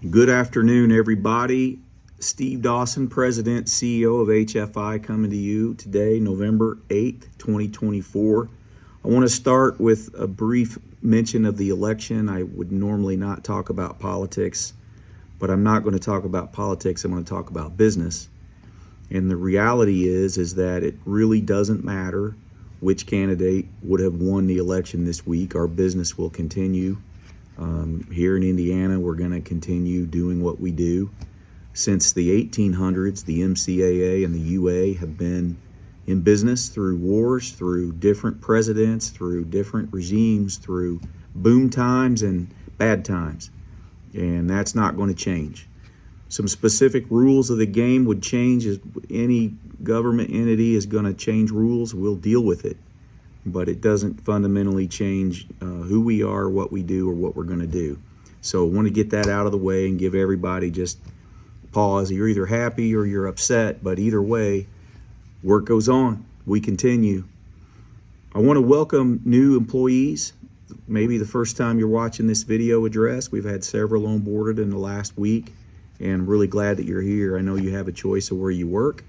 Good afternoon, everybody. Steve Dawson, President, CEO of HFI, coming to you today, November 8th, 2024. I want to start with a brief mention of the election. I would normally not talk about politics, but I'm not going to talk about politics. I'm going to talk about business. And the reality is that it really doesn't matter which candidate would have won the election this week. Our business will continue. Here in Indiana, we're going to continue doing what we do. Since the 1800s, the MCAA and the UA have been in business through wars, through different presidents, through different regimes, through boom times and bad times. And that's not going to change. Some specific rules of the game would change. As any government entity is going to change rules, we'll deal with it. But it doesn't fundamentally change who we are, what we do, or what we're going to do. So I want to get that out of the way and give everybody just pause. You're either happy or you're upset, but either way, work goes on. We continue. I want to welcome new employees. Maybe the first time you're watching this video address. We've had several onboarded in the last week, and I'm really glad that you're here. I know you have a choice of where you work,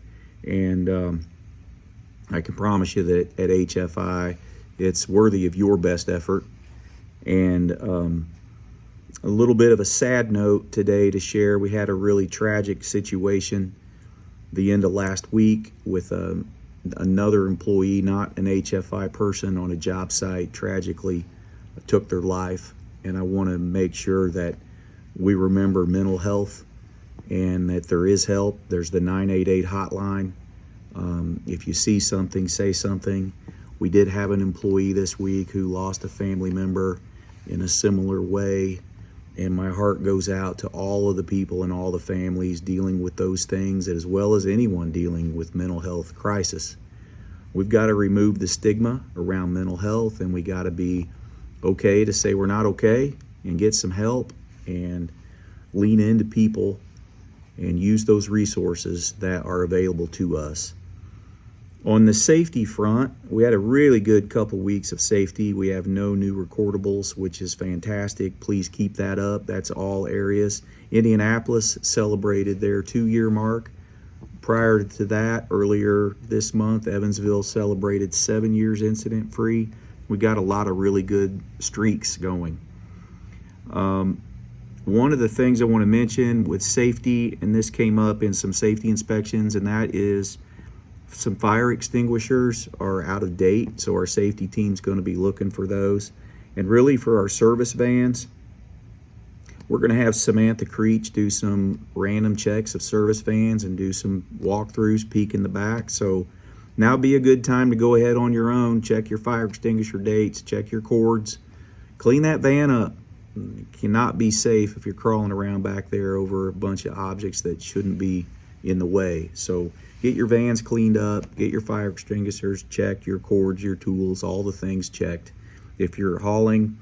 and I can promise you that at HFI, it's worthy of your best effort. And a little bit of a sad note today to share. We had a really tragic situation the end of last week with another employee, not an HFI person, on a job site, tragically took their life. And I want to make sure that we remember mental health and that there is help. There's the 988 hotline. If you see something, say something. We did have an employee this week who lost a family member in a similar way, and my heart goes out to all of the people and all the families dealing with those things, as well as anyone dealing with mental health crisis. We've got to remove the stigma around mental health, and we got to be okay to say we're not okay and get some help and lean into people and use those resources that are available to us. On the safety front, we had a really good couple weeks of safety. We have no new recordables, which is fantastic. Please keep that up. That's all areas. Indianapolis celebrated their 2-year mark. Prior to that, earlier this month, Evansville celebrated 7 years incident-free. We got a lot of really good streaks going. One of the things I want to mention with safety, and this came up in some safety inspections, and that is some fire extinguishers are out of date, so our safety team's going to be looking for those. And really for our service vans, we're going to have Samantha Creech do some random checks of service vans and do some walkthroughs, peek in the back. So now would be a good time to go ahead on your own, check your fire extinguisher dates, check your cords, clean that van up. It cannot be safe if you're crawling around back there over a bunch of objects that shouldn't be in the way. So get your vans cleaned up, get your fire extinguishers checked, your cords, your tools, all the things checked. If you're hauling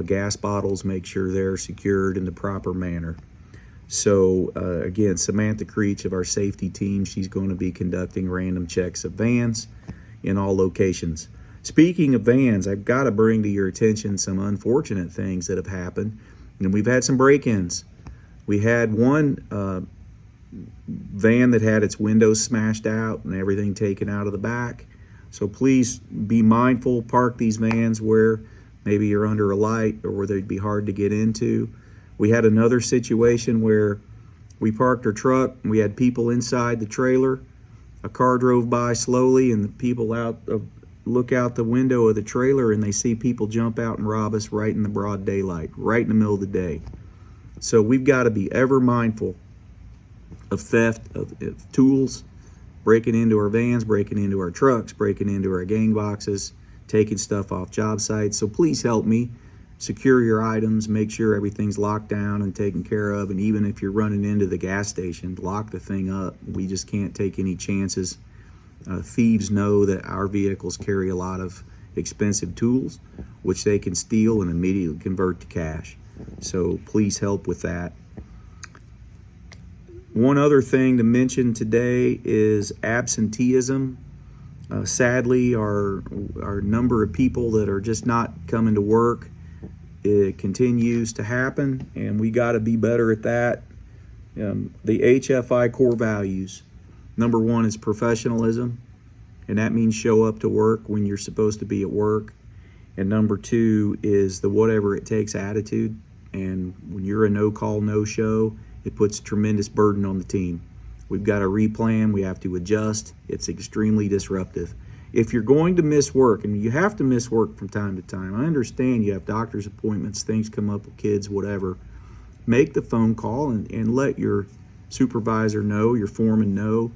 gas bottles, make sure they're secured in the proper manner. So again, Samantha Creech of our safety team, she's going to be conducting random checks of vans in all locations. Speaking of vans, I've got to bring to your attention some unfortunate things that have happened. And we've had some break-ins. We had one van that had its windows smashed out and everything taken out of the back. So please be mindful, park these vans where maybe you're under a light or where they'd be hard to get into. We had another situation where we parked our truck and we had people inside the trailer. A car drove by slowly and the people look out the window of the trailer and they see people jump out and rob us right in the broad daylight, right in the middle of the day. So we've got to be ever mindful of theft of tools, breaking into our vans, breaking into our trucks, breaking into our gang boxes, taking stuff off job sites. So please help me secure your items, make sure everything's locked down and taken care of. And even if you're running into the gas station, lock the thing up. We just can't take any chances. Thieves know that our vehicles carry a lot of expensive tools, which they can steal and immediately convert to cash. So please help with that. One other thing to mention today is absenteeism. Sadly, our number of people that are just not coming to work it continues to happen, and we got to be better at that. The HFI core values, number one is professionalism, and that means show up to work when you're supposed to be at work. And number two is the whatever it takes attitude. And when you're a no call, no show, it puts tremendous burden on the team. We've got to replan, we have to adjust. It's extremely disruptive. If you're going to miss work, and you have to miss work from time to time, I understand you have doctor's appointments, things come up with kids, whatever. Make the phone call and let your supervisor know, your foreman know.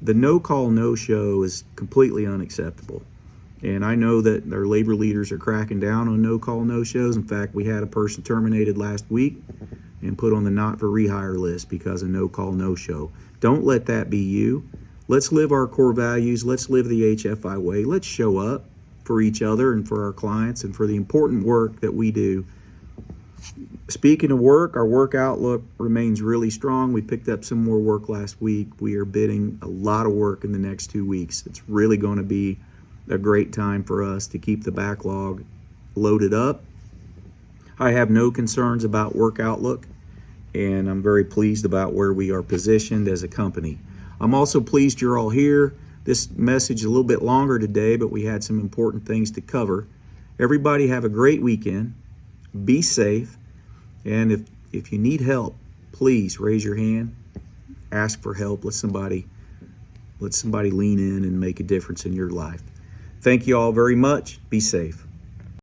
The no call, no show is completely unacceptable. And I know that our labor leaders are cracking down on no call, no shows. In fact, we had a person terminated last week and put on the not for rehire list because of no call, no show. Don't let that be you. Let's live our core values. Let's live the HFI way. Let's show up for each other and for our clients and for the important work that we do. Speaking of work, our work outlook remains really strong. We picked up some more work last week. We are bidding a lot of work in the next 2 weeks. It's really going to be a great time for us to keep the backlog loaded up. I have no concerns about work outlook, and I'm very pleased about where we are positioned as a company. I'm also pleased you're all here. This message is a little bit longer today, but we had some important things to cover. Everybody have a great weekend. Be safe. And if you need help, please raise your hand. Ask for help. Let somebody lean in and make a difference in your life. Thank you all very much. Be safe.